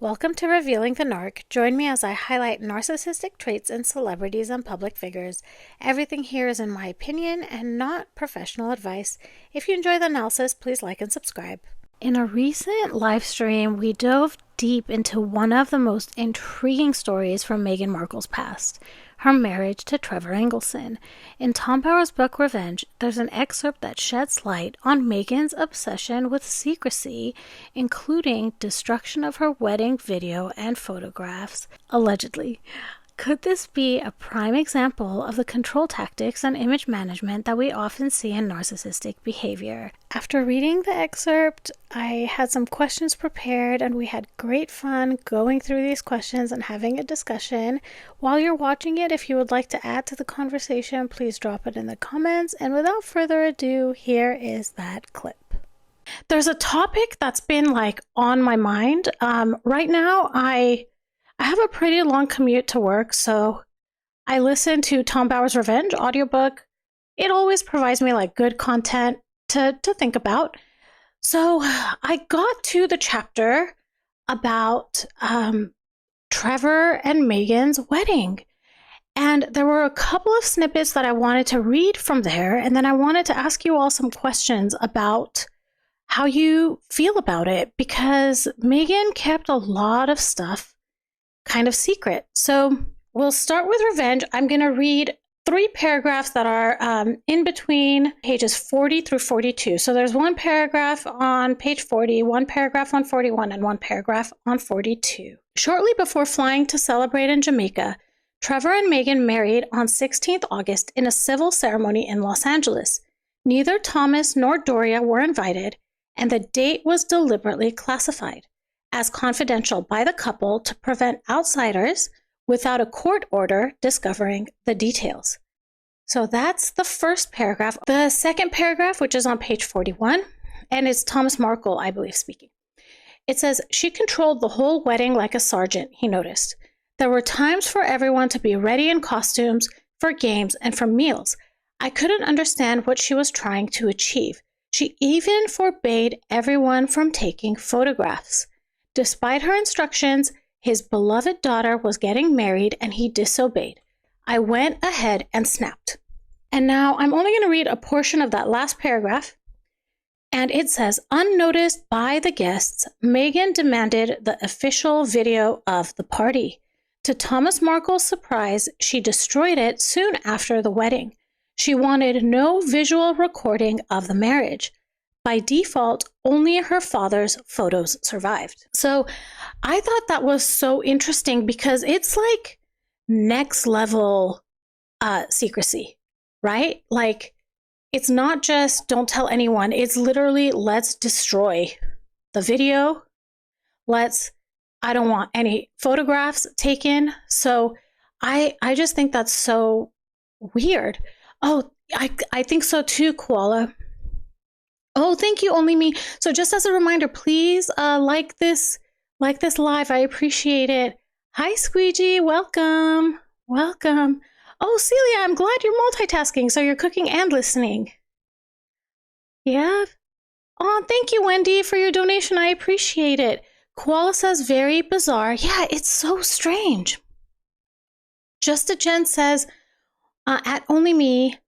Welcome to Revealing the Narc. Join me as I highlight narcissistic traits in celebrities and public figures. Everything here is in my opinion and not professional advice. If you enjoy the analysis, please like and subscribe. In a recent live stream, we dove deep into one of the most intriguing stories from Meghan Markle's past, her marriage to Trevor Engelson. In Tom Bower's book Revenge, there's an excerpt that sheds light on Meghan's obsession with secrecy, including destruction of her wedding video and photographs, allegedly. Could this be a prime example of the control tactics and image management that we often see in narcissistic behavior? After reading the excerpt, I had some questions prepared and we had great fun going through these questions and having a discussion. While you're watching it, if you would like to add to the conversation, please drop it in the comments. And without further ado, here is that clip. There's a topic that's been on my mind. Right now, I have a pretty long commute to work, so I listen to Tom Bower's Revenge audiobook. It always provides me good content to think about. So I got to the chapter about Trevor and Meghan's wedding. And there were a couple of snippets that I wanted to read from there, and then I wanted to ask you all some questions about how you feel about it, because Meghan kept a lot of stuff kind of secret. So we'll start with Revenge. I'm going to read 3 paragraphs that are in between pages 40 through 42. So there's one paragraph on page 40, one paragraph on 41, and one paragraph on 42. Shortly before flying to celebrate in Jamaica, Trevor and Meghan married on 16th August in a civil ceremony in Los Angeles. Neither Thomas nor Doria were invited, and the date was deliberately classified as confidential by the couple to prevent outsiders without a court order discovering the details. So that's the first paragraph. The second paragraph, which is on page 41, and it's Thomas Markle, I believe, speaking. It says, "She controlled the whole wedding like a sergeant," he noticed. "There were times for everyone to be ready in costumes, for games, and for meals. I couldn't understand what she was trying to achieve. She even forbade everyone from taking photographs. Despite her instructions, his beloved daughter was getting married and he disobeyed. I went ahead and snapped." And now I'm only going to read a portion of that last paragraph. And it says, "Unnoticed by the guests, Meghan demanded the official video of the party. To Thomas Markle's surprise, she destroyed it soon after the wedding. She wanted no visual recording of the marriage. By default, only her father's photos survived." So I thought that was so interesting because it's next level secrecy, right? It's not just don't tell anyone. It's literally let's destroy the video. I don't want any photographs taken. So I just think that's so weird. Oh, I think so too, Koala. Oh, thank you, Only Me. So just as a reminder, please like this live. I appreciate it. Hi, Squeegee. Welcome. Welcome. Oh, Celia, I'm glad you're multitasking, so you're cooking and listening. Yeah. Oh, thank you, Wendy, for your donation. I appreciate it. Koala says, very bizarre. Yeah, it's so strange. Just a Jen says, at Only Me,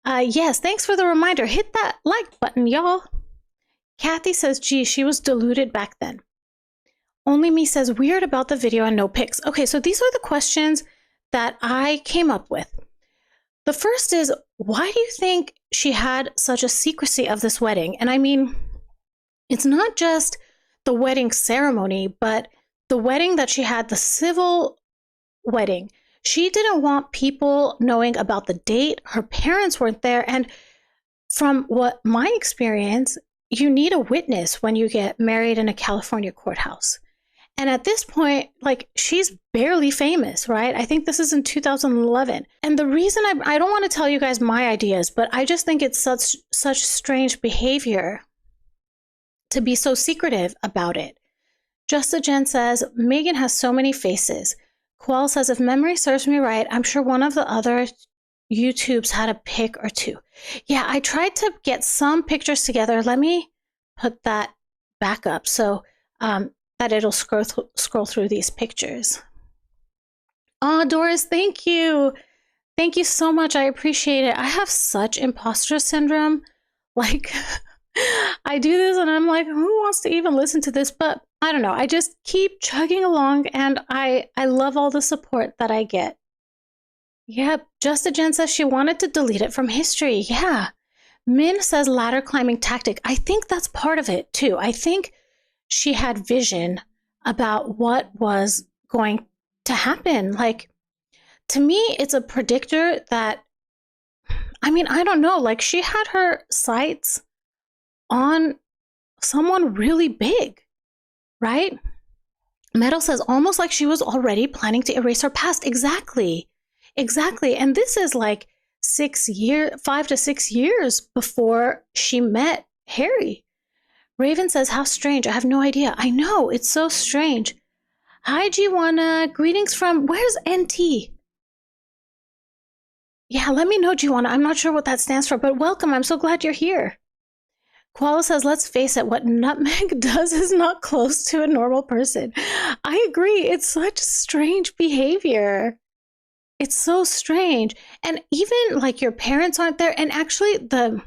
yes, thanks for the reminder. Hit that like button, y'all. Kathy says, gee, she was deluded back then. Only Me says, weird about the video and no pics. Okay, so these are the questions that I came up with. The first is, why do you think she had such a secrecy of this wedding? And I mean, it's not just the wedding ceremony, but the wedding that she had, the civil wedding. She didn't want people knowing about the date. Her parents weren't there. And from what my experience, you need a witness when you get married in a California courthouse. And at this point, she's barely famous, right? I think this is in 2011. And the reason I don't want to tell you guys my ideas, but I just think it's such strange behavior to be so secretive about it. Just a Jen says, Meghan has so many faces. Koal says, if memory serves me right, I'm sure one of the other YouTubes had a pic or two. Yeah, I tried to get some pictures together. Let me put that back up. So that it'll scroll through these pictures. Oh, Doris, thank you. Thank you so much. I appreciate it. I have such imposter syndrome. Like, I do this and I'm like, who wants to even listen to this? But I don't know. I just keep chugging along, and I love all the support that I get. Yep. Just a Jen says she wanted to delete it from history. Yeah. Min says ladder climbing tactic. I think that's part of it too. I think she had vision about what was going to happen. Like, to me, it's a predictor that, I mean, I don't know, like she had her sights on someone really big, right? Metal says almost like she was already planning to erase her past. Exactly. And this is like 5 to 6 years before she met Harry. Raven says, how strange. I have no idea. I know, it's so strange. Hi, Giwana. Greetings from, where's NT? Yeah, let me know, Giwana. I'm not sure what that stands for, but welcome. I'm so glad you're here. Koala says, let's face it, what Nutmeg does is not close to a normal person. I agree. It's such strange behavior. It's so strange. And even like your parents aren't there. And actually the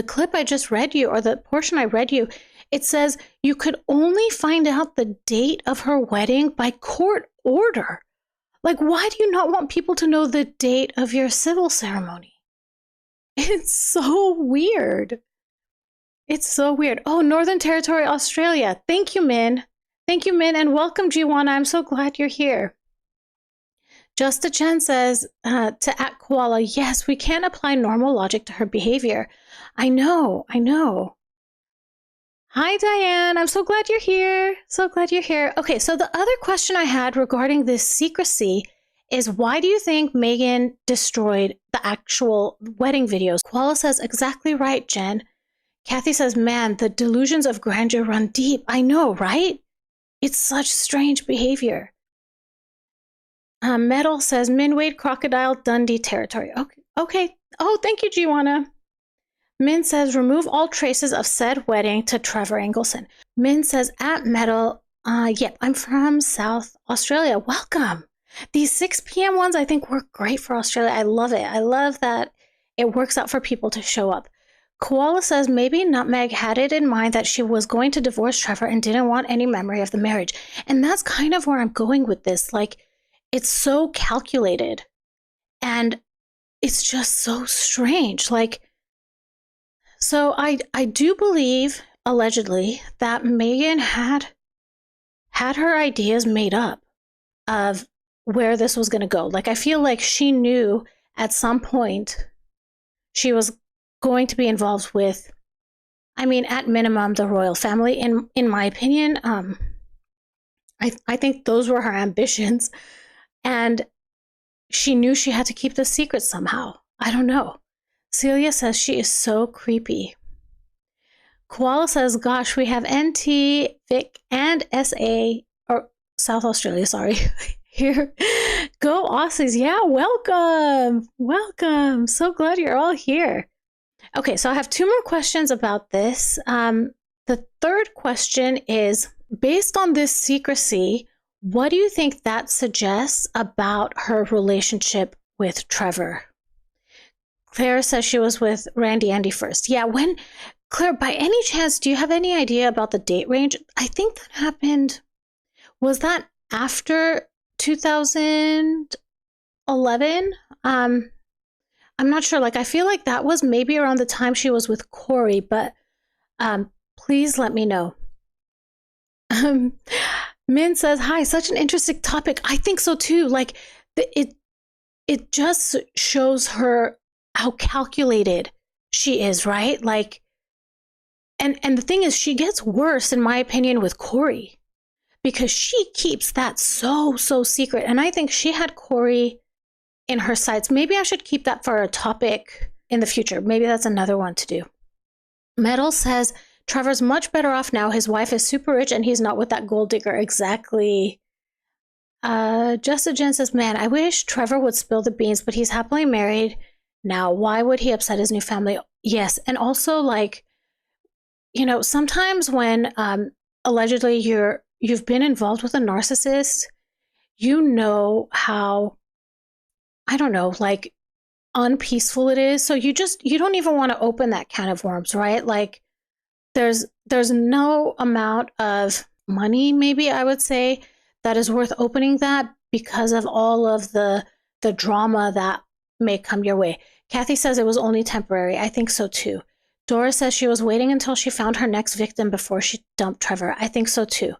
clip I just read you, or the portion I read you, it says you could only find out the date of her wedding by court order. Like, why do you not want people to know the date of your civil ceremony? It's so weird. It's so weird. Oh, Northern Territory, Australia. Thank you, Min. Thank you, Min, and welcome, Giwana. I'm so glad you're here. Justa Chen says to @Koala, yes, we can't apply normal logic to her behavior. I know. Hi, Diane. I'm so glad you're here. Okay, so the other question I had regarding this secrecy is, why do you think Meghan destroyed the actual wedding videos? Koala says, exactly right, Jen. Kathy says, man, the delusions of grandeur run deep. I know, right? It's such strange behavior. Metal says, Minwade Crocodile Dundee territory. Okay. Oh, thank you, Giwana. Min says, remove all traces of said wedding to Trevor Engelson. Min says, @Metal, yep, I'm from South Australia. Welcome. These 6 p.m. ones, I think, work great for Australia. I love it. I love that it works out for people to show up. Koala says, maybe Nutmeg had it in mind that she was going to divorce Trevor and didn't want any memory of the marriage. And that's kind of where I'm going with this. Like, it's so calculated. And it's just so strange. Like, so I do believe, allegedly, that Meghan had her ideas made up of where this was going to go. Like, I feel like she knew at some point she was going to be involved with, I mean, at minimum, the royal family. In my opinion, I think those were her ambitions. And she knew she had to keep the secret somehow. I don't know. Celia says she is so creepy. Koala says, gosh, we have NT, Vic, and SA, or South Australia, sorry, here. Go Aussies. Yeah, welcome. So glad you're all here. Okay, so I have 2 more questions about this. The third question is, based on this secrecy, what do you think that suggests about her relationship with Trevor? Claire says she was with Randy Andy first. Yeah, Claire, by any chance, do you have any idea about the date range? I think that happened, was that after 2011? I'm not sure. Like, I feel like that was maybe around the time she was with Corey, but please let me know. Min says, hi, such an interesting topic. I think so too. Like, it just shows her how calculated she is, right? Like, and the thing is, she gets worse, in my opinion, with Corey, because she keeps that so secret. And I think she had Corey in her sights. Maybe I should keep that for a topic in the future. Maybe that's another one to do. Metal says, Trevor's much better off now. His wife is super rich and he's not with that gold digger. Exactly. Just a Jen says, man, I wish Trevor would spill the beans, but he's happily married now. Why would he upset his new family? Yes. And also, like, you know, sometimes when allegedly you're you've been involved with a narcissist, you know how, I don't know, like unpeaceful it is. So you don't even want to open that can of worms, right? Like there's no amount of money, maybe I would say, that is worth opening that because of all of the drama that may come your way. Kathy says it was only temporary. I think so too. Dora says she was waiting until she found her next victim before she dumped Trevor. I think so too.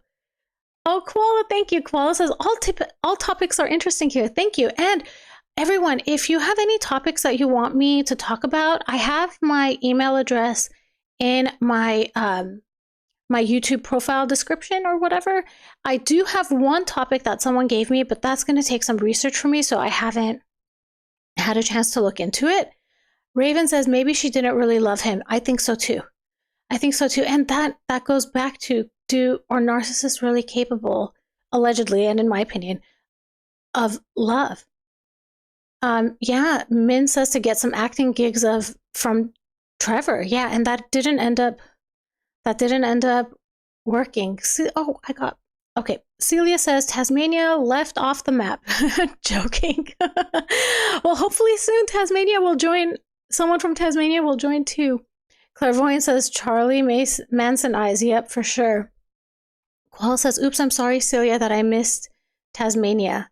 Oh, Koala, thank you. Koala says all topics are interesting here. Thank you. And everyone, if you have any topics that you want me to talk about, I have my email address in my my YouTube profile description or whatever. I do have one topic that someone gave me, but that's going to take some research for me, so I haven't had a chance to look into it. Raven says maybe she didn't really love him. I think so too. I think so too. And that goes back to, are narcissists really capable, allegedly, and in my opinion, of love? Yeah, Min says to get some acting gigs from Trevor. Yeah, and that didn't end up working. Okay. Celia says Tasmania left off the map. Joking. Well, hopefully soon Tasmania will join. Someone from Tasmania will join too. Clairvoyant says Charlie Manson eyes. Yep, for sure. Qual says, oops, I'm sorry, Celia, that I missed Tasmania.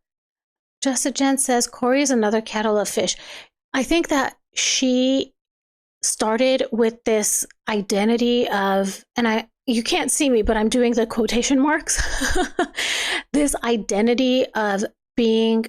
Just a Jen says Corey is another kettle of fish. I think that she started with this identity of, and you can't see me, but I'm doing the quotation marks. This identity of being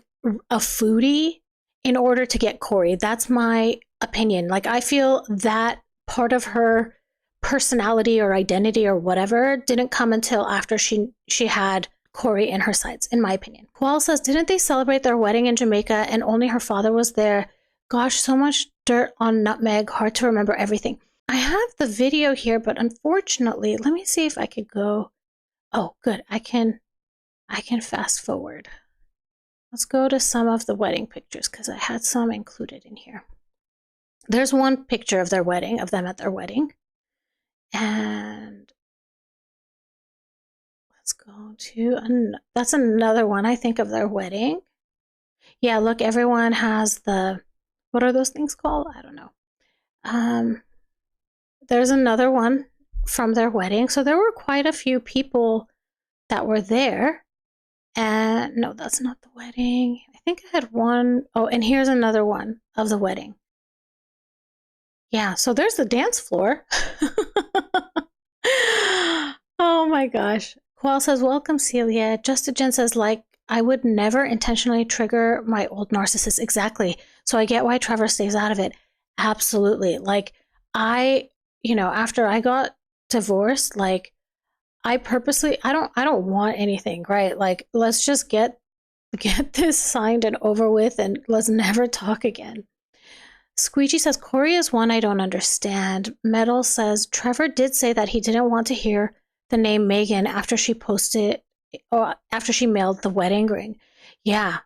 a foodie in order to get Corey. That's my opinion. Like, I feel that part of her personality or identity or whatever didn't come until after she had Corey in her sights, in my opinion. Koal says, didn't they celebrate their wedding in Jamaica and only her father was there? Gosh, so much dirt on Nutmeg, hard to remember everything. I have the video here, but unfortunately, let me see if I could go. Oh, good. I can fast forward. Let's go to some of the wedding pictures because I had some included in here. There's one picture of their wedding, of them at their wedding. And let's go to, that's another one, I think, of their wedding. Yeah, look, everyone has what are those things called? I don't know. There's another one from their wedding. So there were quite a few people that were there. And no, that's not the wedding. I think I had one. Oh, and here's another one of the wedding. Yeah, so there's the dance floor. Oh my gosh. Qual says, welcome, Celia. Just a Jen says, like, I would never intentionally trigger my old narcissist. Exactly. So I get why Trevor stays out of it. Absolutely. Like, after I got divorced, like, I purposely, I don't want anything, right? Like, let's just get this signed and over with and let's never talk again. Squeegee says, Corey is one I don't understand. Metal says, Trevor did say that he didn't want to hear the name Meghan after she mailed the wedding ring. Yeah,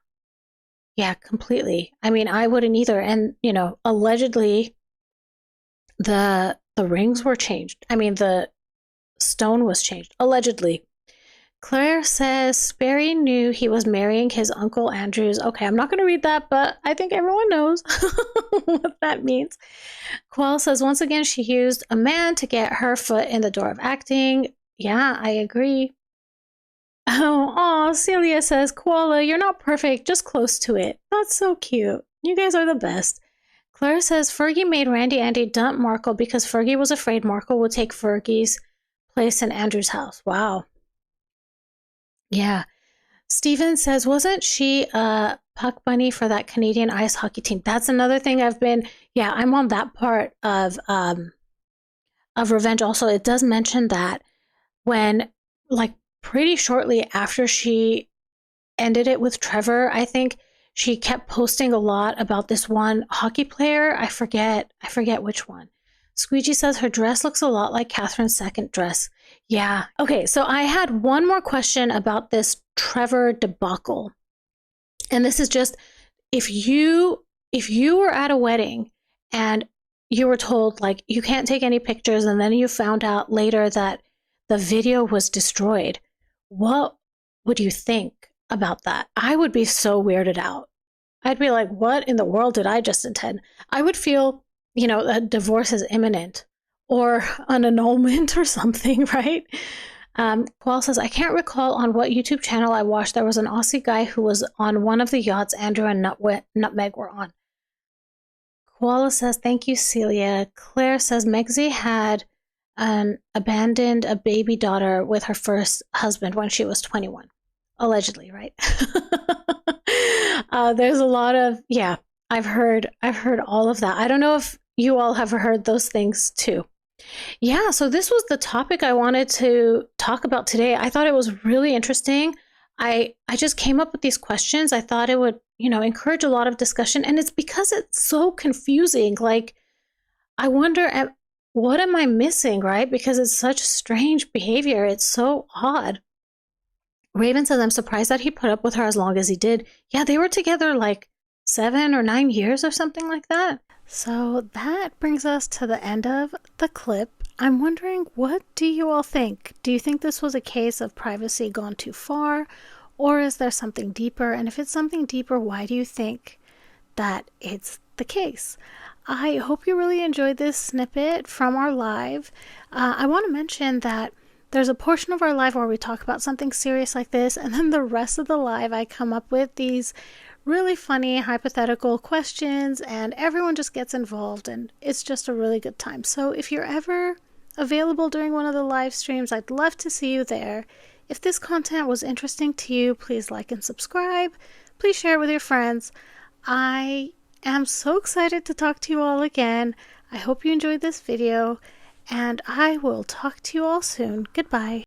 completely. I mean, I wouldn't either. And, allegedly the rings were changed. I mean, the stone was changed, allegedly. Claire says Sperry knew he was marrying his uncle Andrews. Okay, I'm not going to read that, but I think everyone knows what that means. Qual says, once again, she used a man to get her foot in the door of acting. Yeah, I agree. Oh, Celia says, Koala, you're not perfect, just close to it. That's so cute. You guys are the best. Claire says, Fergie made Randy Andy dump Markle because Fergie was afraid Markle would take Fergie's place in Andrew's house. Wow. Yeah. Steven says, wasn't she a puck bunny for that Canadian ice hockey team? That's another thing I'm on that part of Revenge also. It does mention that when, like, pretty shortly after she ended it with Trevor, I think she kept posting a lot about this one hockey player. I forget which one. Squeegee says her dress looks a lot like Catherine's second dress. Yeah. Okay, so I had one more question about this Trevor debacle. And this is just, if you were at a wedding and you were told, like, you can't take any pictures, and then you found out later that the video was destroyed, what would you think about that? I would be so weirded out. I'd be like, what in the world did I just intend? I would feel, a divorce is imminent or an annulment or something, right? Paul says, I can't recall on what YouTube channel I watched. There was an Aussie guy who was on one of the yachts Andrew and Nutmeg were on. Koala says, thank you, Celia. Claire says, Megzy had abandoned a baby daughter with her first husband when she was 21. Allegedly, right? There's a lot of, yeah, I've heard all of that. I don't know if you all have heard those things too. Yeah, so this was the topic I wanted to talk about today. I thought it was really interesting. I just came up with these questions. I thought it would, encourage a lot of discussion, and it's because it's so confusing. Like, I wonder, what am I missing, right? Because it's such strange behavior. It's so odd. Raven says, I'm surprised that he put up with her as long as he did. Yeah, they were together like 7 or 9 years or something like that. So that brings us to the end of the clip. I'm wondering, what do you all think? Do you think this was a case of privacy gone too far? Or is there something deeper? And if it's something deeper, why do you think that it's the case? I hope you really enjoyed this snippet from our live. I want to mention that there's a portion of our live where we talk about something serious like this, and then the rest of the live I come up with these really funny hypothetical questions, and everyone just gets involved, and it's just a really good time. So if you're ever available during one of the live streams, I'd love to see you there. If this content was interesting to you, please like and subscribe. Please share it with your friends. I am so excited to talk to you all again. I hope you enjoyed this video, and I will talk to you all soon. Goodbye.